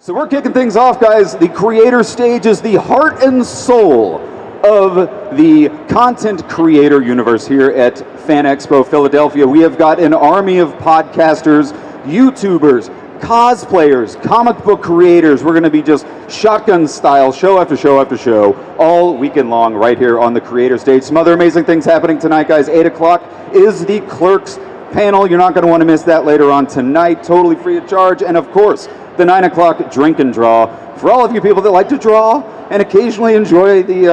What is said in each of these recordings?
So we're kicking things off, guys. The creator stage is the heart and soul of the content creator universe here at Fan Expo Philadelphia. We have got an army of podcasters, YouTubers, cosplayers, comic book creators. We're going to be just shotgun style, show after show after show, all weekend long right here on the creator stage. Some other amazing things happening tonight, guys. 8 o'clock is the Clerks panel. You're not going to want to miss that later on tonight, totally free of charge. And of course, the 9 o'clock drink and draw for all of you people that like to draw and occasionally enjoy the,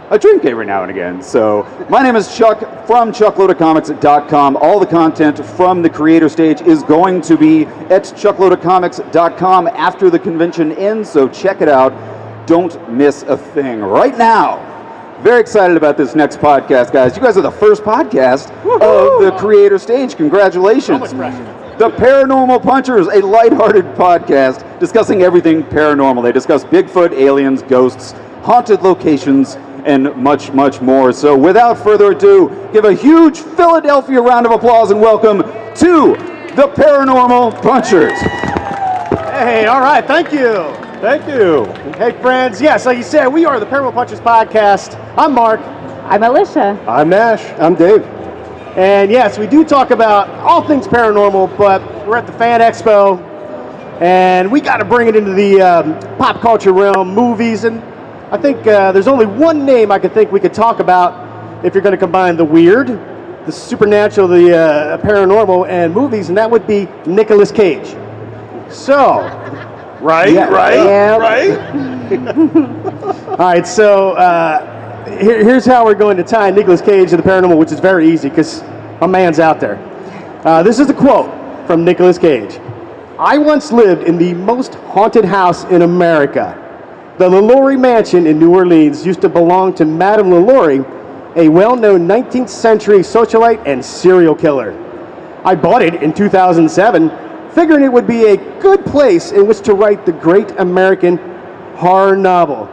a drink every now and again. So my name is Chuck from chuckloadacomics.com. All the content from the creator stage is going to be at chuckloadacomics.com after the convention ends, so check it out. Don't miss a thing. Right now, very excited about this next podcast, guys. You guys are the first podcast of the creator stage. Congratulations. The Paranormal Punchers, a lighthearted podcast discussing everything paranormal. They discuss Bigfoot, aliens, ghosts, haunted locations, and much, much more. So without further ado, give a huge Philadelphia round of applause and welcome to the Paranormal Punchers. Hey, all right, thank you. Thank you. Hey, friends. Yes, like you said, we are the Paranormal Punchers podcast. I'm Mark. I'm Alicia. I'm Nash. I'm Dave. And yes, we do talk about all things paranormal, but we're at the Fan Expo, and we got to bring it into the pop culture realm, movies, and I think there's only one name I could think we could talk about if you're going to combine the weird, the supernatural, the paranormal, and movies, and that would be Nicolas Cage. So, right. All right, so here's how we're going to tie Nicolas Cage to the paranormal, which is very easy because my man's out there. This is a quote from Nicolas Cage. "I once lived in the most haunted house in America. The LaLaurie mansion in New Orleans used to belong to Madame LaLaurie, a well-known 19th century socialite and serial killer. I bought it in 2007, figuring it would be a good place in which to write the great American horror novel.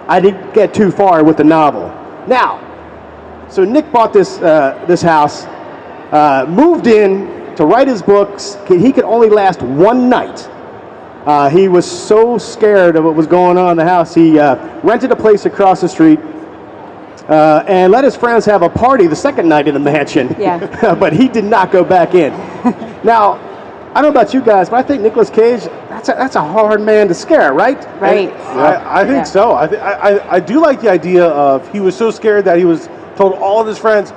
I didn't get too far with the novel. Now, so Nick bought this house, moved in to write his books. He could only last one night. He was so scared of what was going on in the house, he rented a place across the street and let his friends have a party the second night in the mansion. Yeah. But he did not go back in. Now, I don't know about you guys, but I think Nicolas Cage, that's a hard man to scare, right? Right. I think so. I do like the idea of he was so scared that he was told all of his friends,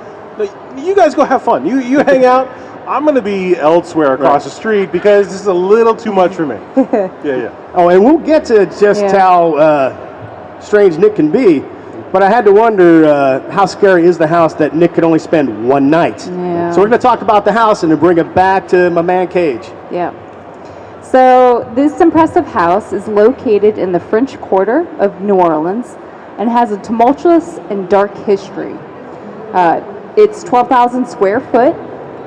you guys go have fun. You hang out. I'm going to be elsewhere across the street because this is a little too much for me. Yeah. Oh, and we'll get to just how strange Nick can be, but I had to wonder how scary is the house that Nick could only spend one night. Yeah. So we're going to talk about the house and then bring it back to my man Cage. Yeah. So this impressive house is located in the French Quarter of New Orleans and has a tumultuous and dark history. It's 12,000 square foot.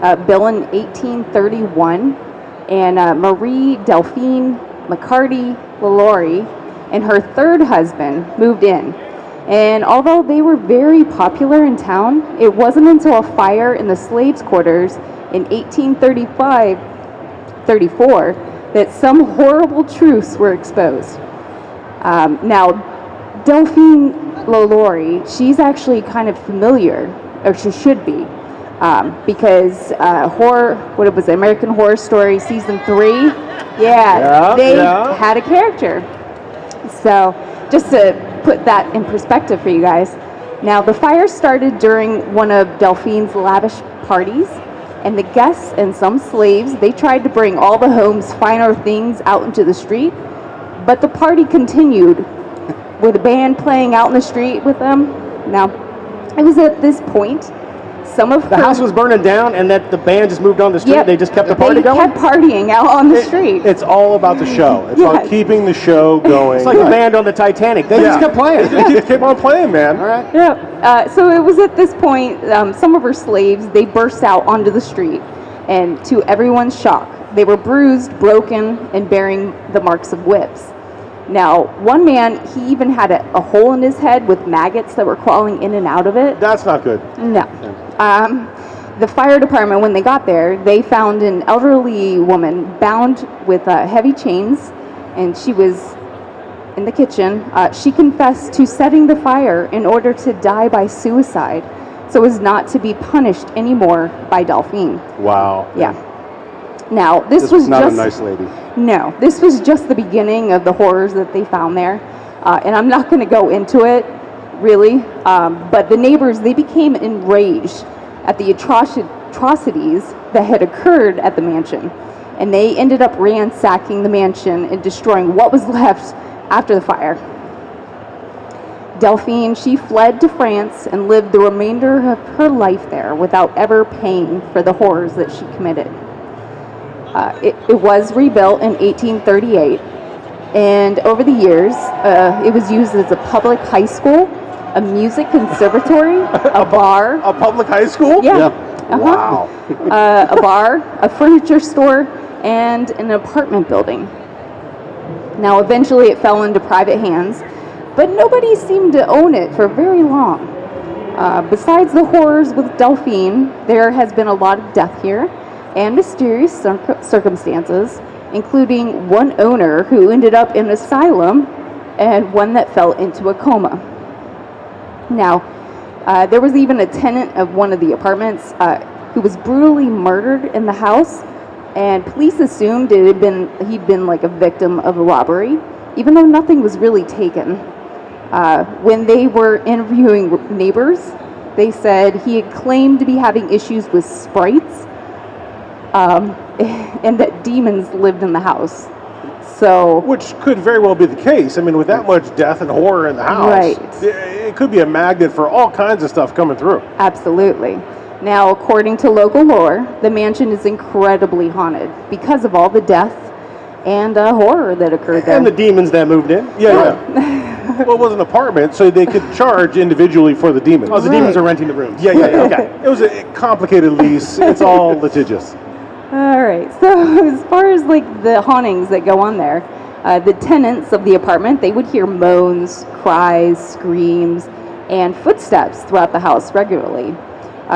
Built in 1831, and Marie Delphine McCarty LaLaurie and her third husband moved in. And although they were very popular in town, it wasn't until a fire in the slaves' quarters in 1834 that some horrible truths were exposed. Now, Delphine LaLaurie, she's actually kind of familiar, or she should be, because American Horror Story season 3, they had a character. So just to put that in perspective for you guys. Now, the fire started during one of Delphine's lavish parties, and the guests and some slaves, they tried to bring all the home's finer things out into the street, but the party continued with a band playing out in the street with them. Now, it was at this point the house was burning down, and that the band just moved on the street. Yep. They just kept the party going. They kept partying out on the street. It's all about the show. It's about keeping the show going. It's like the band on the Titanic. They just kept playing. They kept on playing, man. All right. Yeah. So it was at this point, some of her slaves, they burst out onto the street, and to everyone's shock, they were bruised, broken, and bearing the marks of whips. Now, one man, he even had a hole in his head with maggots that were crawling in and out of it. That's not good. No. The fire department, when they got there, they found an elderly woman bound with heavy chains and she was in the kitchen. She confessed to setting the fire in order to die by suicide, so as not to be punished anymore by Delphine. Wow. Yeah. Now, This was not a nice lady. No, this was just the beginning of the horrors that they found there. And I'm not going to go into it, really. But the neighbors, they became enraged at the atrocities that had occurred at the mansion. And they ended up ransacking the mansion and destroying what was left after the fire. Delphine, she fled to France and lived the remainder of her life there without ever paying for the horrors that she committed. It was rebuilt in 1838, and over the years, it was used as a public high school, a music conservatory, a bar. A public high school? Yeah. Yeah. Wow. A bar, a furniture store, and an apartment building. Now, eventually it fell into private hands, but nobody seemed to own it for very long. Besides the horrors with Delphine, there has been a lot of death here, and mysterious circumstances, including one owner who ended up in an asylum and one that fell into a coma. Now, there was even a tenant of one of the apartments who was brutally murdered in the house, and police assumed he'd been like a victim of a robbery, even though nothing was really taken. When they were interviewing neighbors, they said he had claimed to be having issues with sprites, and that demons lived in the house. So, Which could very well be the case. I mean, with that much death and horror in the house, Right. it could be a magnet for all kinds of stuff coming through. absolutely. Now, according to local lore, the mansion is incredibly haunted because of all the death and horror that occurred there. And the demons that moved in. Yeah. Well, it was an apartment, so they could charge individually for the demons. Oh, the demons are renting the rooms. Yeah. Okay. It was a complicated lease. It's all litigious. All right. So as far as like the hauntings that go on there, the tenants of the apartment, they would hear moans, cries, screams, and footsteps throughout the house regularly.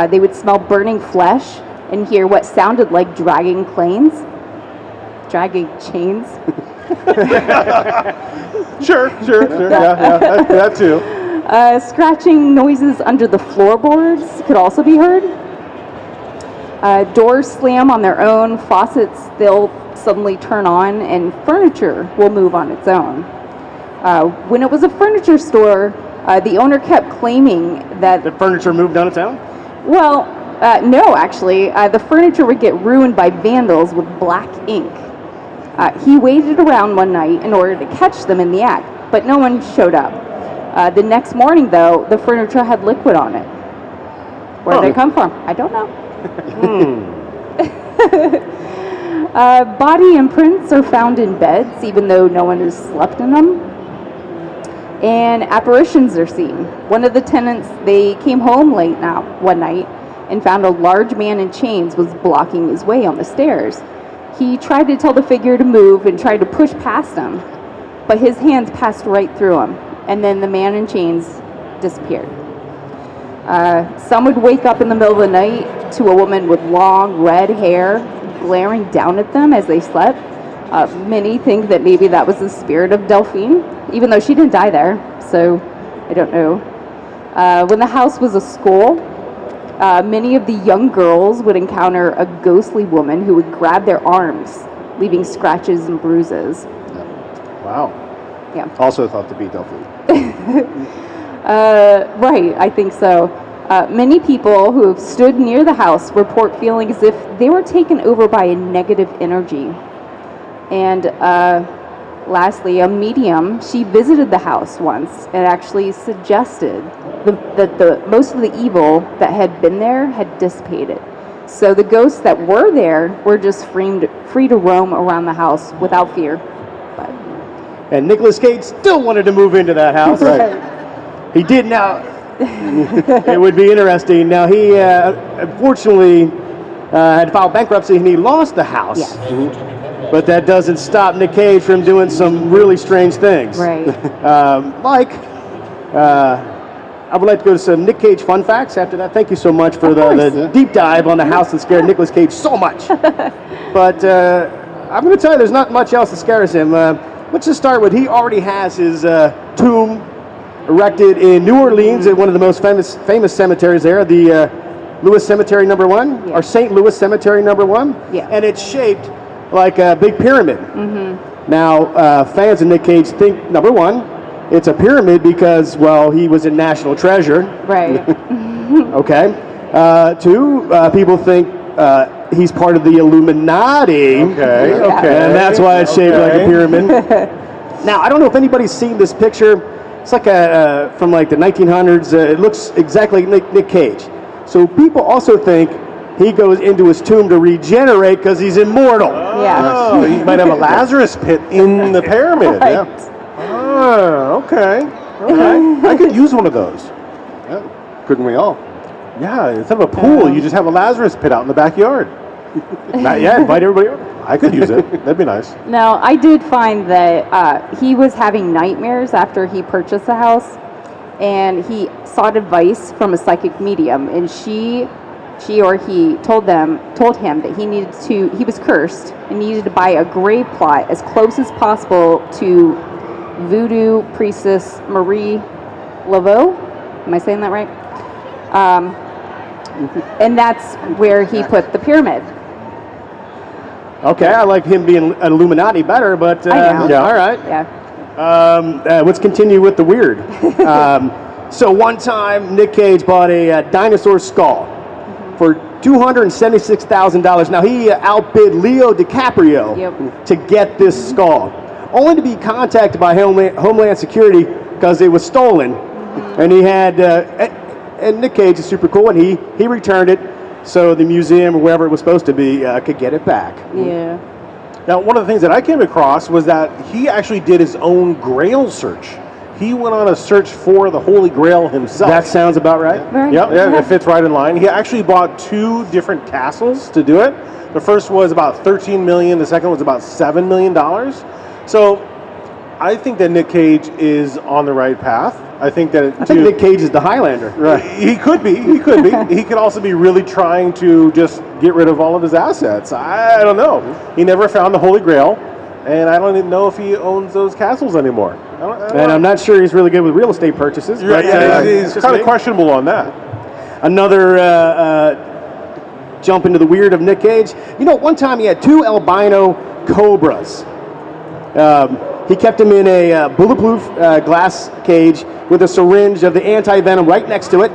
They would smell burning flesh and hear what sounded like dragging chains. Sure. Yeah, that too. Scratching noises under the floorboards could also be heard. Doors slam on their own, faucets they'll suddenly turn on, and furniture will move on its own. When it was a furniture store, the owner kept claiming that... The furniture moved on its own? Well, no, actually. The furniture would get ruined by vandals with black ink. He waited around one night in order to catch them in the act, but no one showed up. The next morning, though, the furniture had liquid on it. Where did it come from? I don't know. Body imprints are found in beds, even though no one has slept in them. And apparitions are seen. One of the tenants, they came home late one night and found a large man in chains was blocking his way on the stairs. He tried to tell the figure to move and tried to push past him, but his hands passed right through him, and then the man in chains disappeared. Some would wake up in the middle of the night to a woman with long red hair glaring down at them as they slept. Many think that maybe that was the spirit of Delphine, even though she didn't die there, so I don't know. When the house was a school, many of the young girls would encounter a ghostly woman who would grab their arms, leaving scratches and bruises. Wow. Yeah. Also thought to be Delphine. Right, I think so. Many people who have stood near the house report feeling as if they were taken over by a negative energy. And lastly, a medium, she visited the house once and actually suggested that most of the evil that had been there had dissipated. So the ghosts that were there were just free to roam around the house without fear. But And Nicolas Cage still wanted to move into that house. Right. He did now. It would be interesting. Now, he unfortunately had filed bankruptcy and he lost the house. Yeah. But that doesn't stop Nic Cage from doing some really strange things. right. I would like to go to some Nic Cage fun facts after that. Thank you so much for the deep dive on the house that scared Nicolas Cage so much. But I'm going to tell you, there's not much else that scares him. let's just start with, he already has his tomb erected in New Orleans at one of the most famous cemeteries there, the Louis Cemetery number 1, Yeah. or St. Louis Cemetery number 1. Yeah. And it's shaped like a big pyramid. Now, fans of Nic Cage think, number 1, it's a pyramid because, well, he was a national treasure. Right. Okay. 2, people think he's part of the Illuminati. Okay, okay. And that's why it's shaped like a pyramid. Now, I don't know if anybody's seen this picture. It's like from like the 1900s. It looks exactly like Nic Cage. So people also think he goes into his tomb to regenerate because he's immortal. Yeah. Oh, you might have a Lazarus pit in the pyramid. Right. Yeah. Oh, okay. Okay. I could use one of those. Yeah. Couldn't we all? Yeah, instead of a pool, you just have a Lazarus pit out in the backyard. Not yet. Invite everybody over. I could use it. That'd be nice. Now, I did find that he was having nightmares after he purchased the house, and he sought advice from a psychic medium, and she or he told him that he was cursed and needed to buy a grave plot as close as possible to voodoo priestess Marie Laveau. Am I saying that right? And that's where he put the pyramid. Okay, I like him being an Illuminati better, but I know. yeah, all right. Yeah. Let's continue with the weird. So one time, Nic Cage bought a dinosaur skull for $276,000. Now he outbid Leo DiCaprio Yep. to get this skull, only to be contacted by Homeland Security because it was stolen. And he had, and Nic Cage is super cool, and he returned it so the museum or wherever it was supposed to be could get it back. Yeah. Now, one of the things that I came across was that he actually did his own Grail search. He went on a search for the Holy Grail himself. That sounds about right. Right. Yep, yeah, it fits right in line. He actually bought 2 different castles to do it. The first was about $13 million. The second was about $7 million. So I think that Nic Cage is on the right path. I think that I think Nic Cage is the Highlander. Right. He could be. He could be. He could also be really trying to just get rid of all of his assets. I don't know. He never found the Holy Grail, and I don't even know if he owns those castles anymore. I don't And I'm not sure he's really good with real estate purchases. Right, But, yeah, it's he's just kind of me. questionable on that. Another jump into the weird of Nic Cage. You know, one time he had 2 albino cobras. He kept them in a bulletproof glass cage with a syringe of the anti-venom right next to it.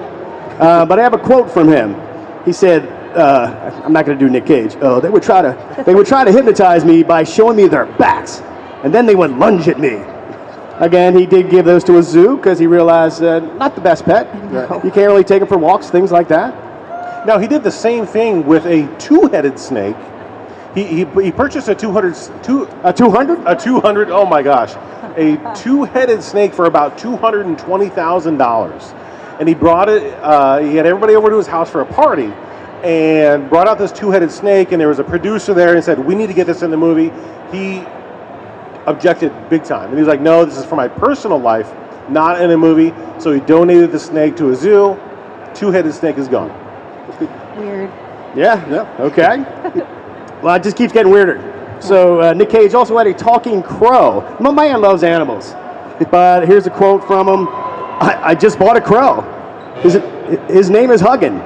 But I have a quote from him. He said, I'm not going to do Nic Cage. They would try to hypnotize me by showing me their backs, and then they would lunge at me. Again, he did give those to a zoo because he realized not the best pet. No. You can't really take them for walks, things like that. Now, he did the same thing with a 2-headed snake. He purchased a 200, A 200? a 200, oh my gosh, a 2-headed snake for about $220,000. And he brought it, he had everybody over to his house for a party and brought out this 2-headed snake, and there was a producer there and said, we need to get this in the movie. He objected big time. And he was like, no, this is for my personal life, not in a movie. So he donated the snake to a zoo. 2-headed snake is gone. Weird. Yeah. Okay. Well, it just keeps getting weirder. So Nic Cage also had a talking crow. My man loves animals. But here's a quote from him. I just bought a crow. His name is Huggin,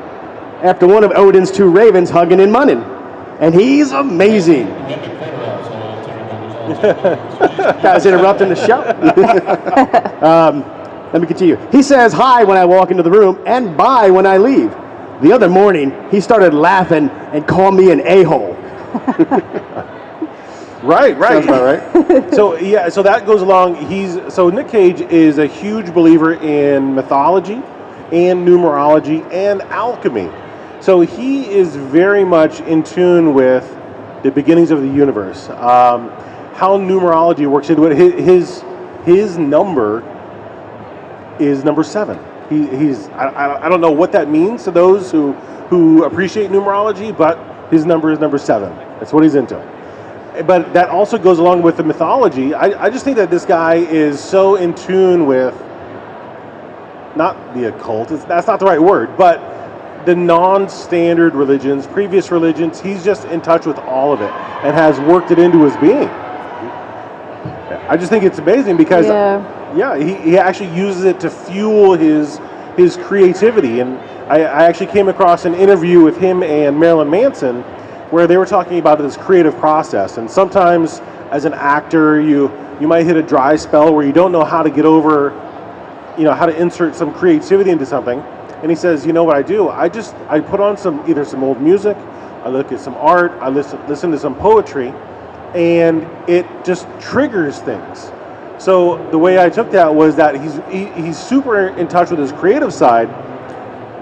after one of Odin's 2 ravens, Huggin and Munnin. And he's amazing. Guys interrupting the show. Let me continue. He says hi when I walk into the room and bye when I leave. The other morning, he started laughing and called me an a-hole. Right. Sounds about right. So that goes along. So Nic Cage is a huge believer in mythology and numerology and alchemy. So he is very much in tune with the beginnings of the universe. How numerology works into it. His number is number 7. I don't know what that means to those who appreciate numerology, but his number is number 7. That's what he's into. But that also goes along with the mythology. I just think that this guy is so in tune with, not the occult, that's not the right word, but the non-standard religions, previous religions. He's just in touch with all of it and has worked it into his being. I just think it's amazing because he actually uses it to fuel his creativity. And I actually came across an interview with him and Marilyn Manson where they were talking about this creative process. And sometimes as an actor, you might hit a dry spell where you don't know how to get over, how to insert some creativity into something. And he says, you know what I do? I put on either some old music, I look at some art, I listen to some poetry, and it just triggers things. So the way I took that was that he's super in touch with his creative side,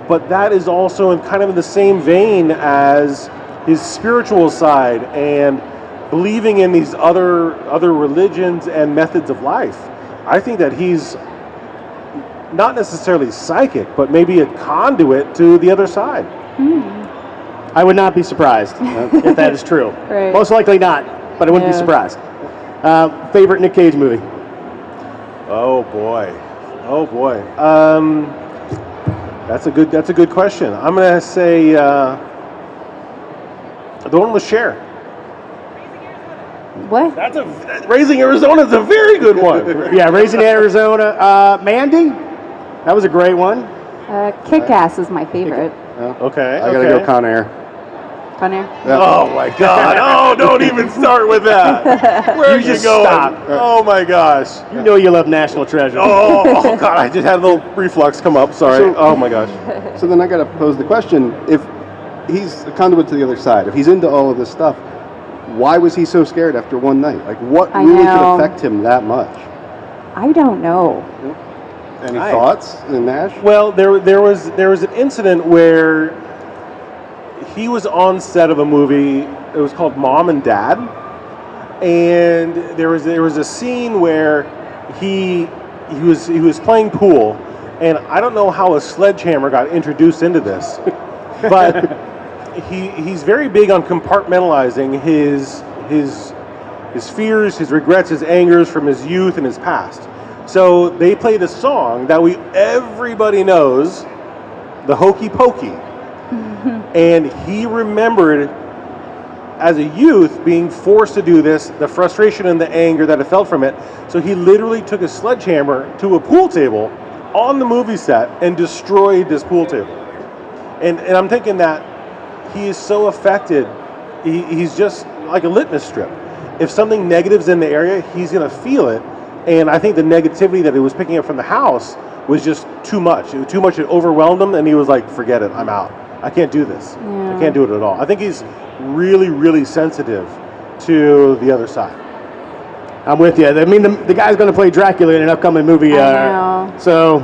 but that is also kind of in the same vein as his spiritual side and believing in these other religions and methods of life. I think that he's not necessarily psychic, but maybe a conduit to the other side. I would not be surprised if that is true. Right. Most likely not, but I wouldn't be surprised. Favorite Nic Cage movie? Oh boy. That's a good question. I'm gonna say the one with Cher. What? Raising Arizona is a very good one. Yeah, Raising Arizona. Mandy? That was a great one. Kick-Ass is my favorite. Okay. I gotta go Con Air. Con Air? Oh my God! Oh, don't even start with that. Where are you just going? stop. Oh my gosh! You know you love National Treasure. Oh God! I just had a little reflux come up. Sorry. So- Oh my gosh. So then I got to pose the question: if he's a conduit to the other side, if he's into all of this stuff, why was he so scared after one night? Like, what I really know. could affect him that much? I don't know. Any thoughts, Nash? Well, there was an incident where he was on set of a movie. It was called Mom and Dad, and there was a scene where he was playing pool, and I don't know how a sledgehammer got introduced into this, but he's very big on compartmentalizing his fears, his regrets, his angers from his youth and his past. So they played a song that everybody knows, the Hokey Pokey. And he remembered as a youth being forced to do this, the frustration and the anger that he felt from it. So he literally took a sledgehammer to a pool table on the movie set and destroyed this pool table. And I'm thinking that he is so affected, he's just like a litmus strip. If something negative's in the area, he's going to feel it. And I think the negativity that he was picking up from the house was just too much. It was too much. It overwhelmed him, and he was like, forget it, I'm out. I can't do this. Yeah. I can't do it at all. I think he's really, really sensitive to the other side. I'm with you. I mean, the guy's going to play Dracula in an upcoming movie. I know. So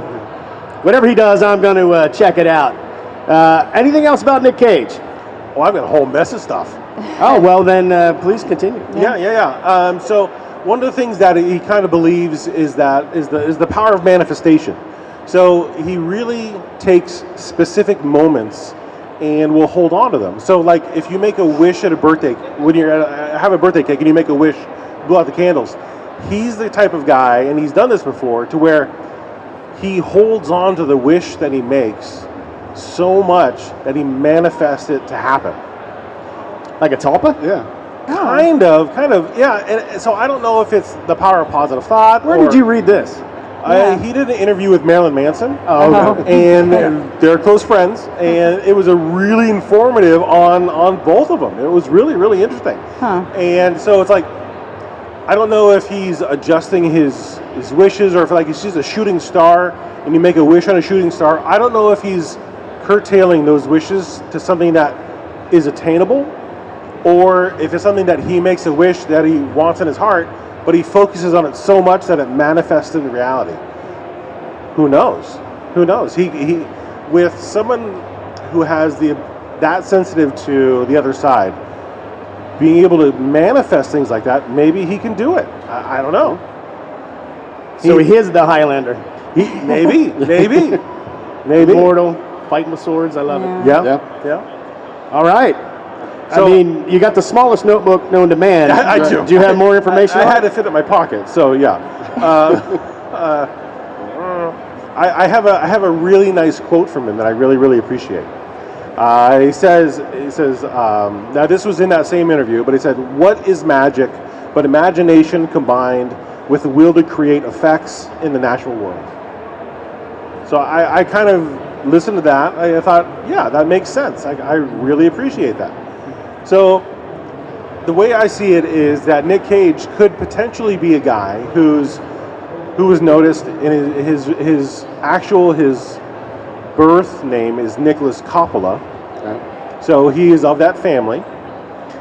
whatever he does, I'm going to check it out. Anything else about Nic Cage? Oh, I've got a whole mess of stuff. Oh, well, then please continue. Yeah. So one of the things that he kind of believes is the power of manifestation. So he really takes specific moments and will hold on to them. So like if you make a wish at a birthday, when you have a birthday cake and you make a wish, blow out the candles, he's the type of guy, and he's done this before, to where he holds on to the wish that he makes so much that he manifests it to happen. Like a tulpa? Yeah. Kind of, yeah. And so I don't know if it's the power of positive thought. Where did you read this? He did an interview with Marilyn Manson. Oh, okay. And they're close friends, and it was a really informative on both of them. It was really, really interesting. And so it's like, I don't know if he's adjusting his wishes, or if like he's just a shooting star and you make a wish on a shooting star. I don't know if he's curtailing those wishes to something that is attainable, or if it's something that he makes a wish that he wants in his heart, but he focuses on it so much that it manifests in reality. Who knows? Who knows? He with someone who has that sensitive to the other side, being able to manifest things like that, maybe he can do it. I don't know. So he is the Highlander. Maybe. Immortal, fighting with swords. I love it. Yeah. All right. So, I mean, you got the smallest notebook known to man. I do. Do you have more information? I had to fit in my pocket, so yeah. I have a really nice quote from him that I really, really appreciate. He says, now this was in that same interview, but he said, "What is magic but imagination combined with the will to create effects in the natural world. So I kind of listened to that. I thought, yeah, that makes sense. I really appreciate that. So the way I see it is that Nic Cage could potentially be a guy who was noticed in his birth name is Nicholas Coppola. Okay. So he is of that family.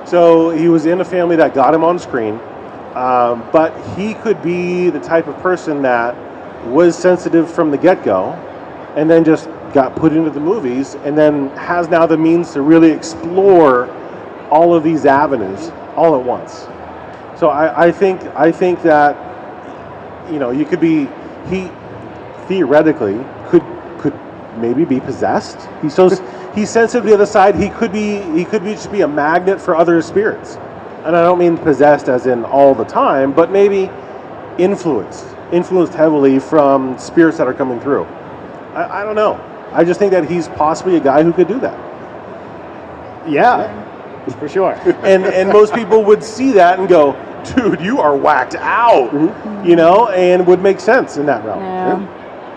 So he was in a family that got him on screen. But he could be the type of person that was sensitive from the get-go and then just got put into the movies and then has now the means to really explore all of these avenues all at once. So I think that, you know, he theoretically could maybe be possessed. He's sensitive to the other side. He could just be a magnet for other spirits. And I don't mean possessed as in all the time, but maybe influenced heavily from spirits that are coming through. I don't know. I just think that he's possibly a guy who could do that. Yeah, for sure. and most people would see that and go, dude, you are whacked out, you know, and would make sense in that realm.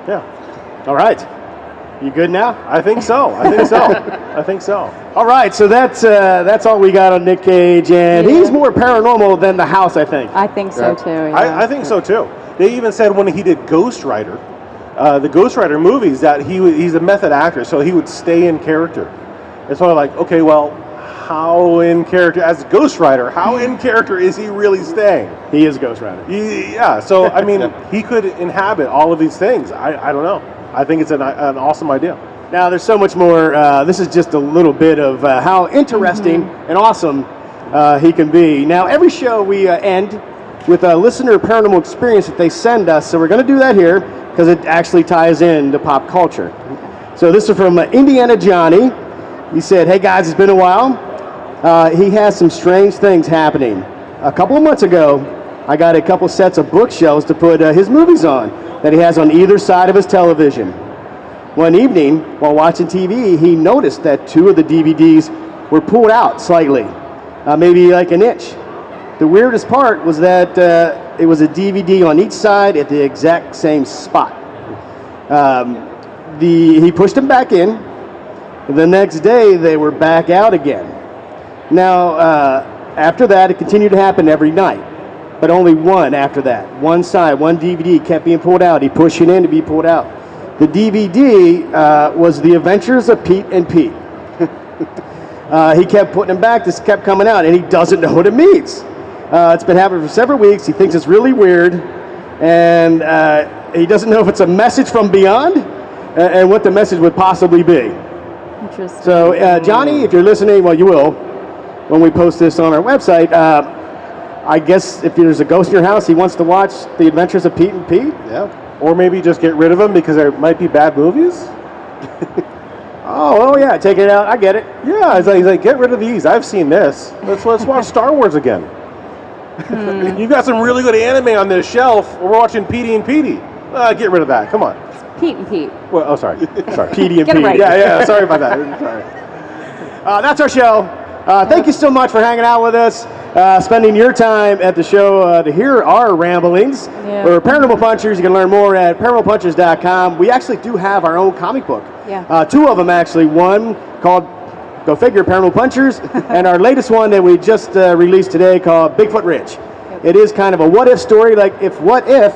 Yeah. All right. You good now? I think so. I think so. All right, so that's all we got on Nic Cage, and he's more paranormal than the house, I think. I think so too. Yeah. I think so too. They even said when he did Ghost Rider, the Ghost Rider movies, that he's a method actor, so he would stay in character. It's sort of like, okay, well, how in character as Ghost Rider? How in character is he really staying? He is Ghost Rider. Yeah. So I mean, he could inhabit all of these things. I don't know. I think it's an awesome idea. Now, there's so much more. This is just a little bit of how interesting and awesome he can be. Now, every show we end with a listener paranormal experience that they send us. So we're going to do that here because it actually ties in to pop culture. So this is from Indiana Johnny. He said, "Hey guys, it's been a while. He has some strange things happening. A couple of months ago, I got a couple sets of bookshelves to put his movies on that he has on either side of his television. One evening, while watching TV, he noticed that two of the DVDs were pulled out slightly, maybe like an inch. The weirdest part was that it was a DVD on each side at the exact same spot. He pushed them back in. The next day, they were back out again. Now, after that, it continued to happen every night, but only one after that. One side, one DVD kept being pulled out. He pushed it in to be pulled out. The DVD was The Adventures of Pete and Pete. He kept putting them back. This kept coming out, and he doesn't know what it means. It's been happening for several weeks. He thinks it's really weird, and he doesn't know if it's a message from beyond and what the message would possibly be." Interesting. So, Johnny, if you're listening, well, you will, when we post this on our website, I guess if there's a ghost in your house, he wants to watch The Adventures of Pete and Pete. Yeah. Or maybe just get rid of them because there might be bad movies. Oh yeah, take it out. I get it. Yeah, he's like, get rid of these. I've seen this. Let's watch Star Wars again. You've got some really good anime on this shelf. We're watching Petey and Petey. Get rid of that. Come on. Pete and Pete. Well, oh, sorry. Petey and Get it Pete. right. Yeah. Sorry about that. Sorry. That's our show. Thank you so much for hanging out with us, spending your time at the show to hear our ramblings. Yeah. We're Paranormal Punchers. You can learn more at paranormalpunchers.com. We actually do have our own comic book. Yeah. Two of them, actually. One called, go figure, Paranormal Punchers, and our latest one that we just released today called Bigfoot Ridge. Yep. It is kind of a what-if story, like what if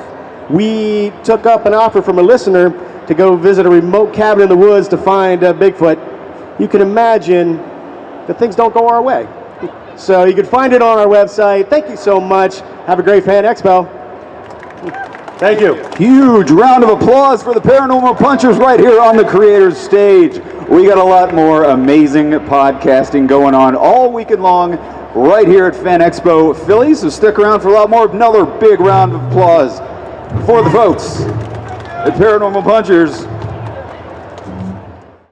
we took up an offer from a listener to go visit a remote cabin in the woods to find Bigfoot. You can imagine that things don't go our way. So you can find it on our website. Thank you so much. Have a great Fan Expo. Thank you. Huge round of applause for the Paranormal Punchers right here on the creator's stage. We got a lot more amazing podcasting going on all weekend long right here at Fan Expo Philly. So stick around for a lot more. Another big round of applause for the folks at Paranormal Punchers.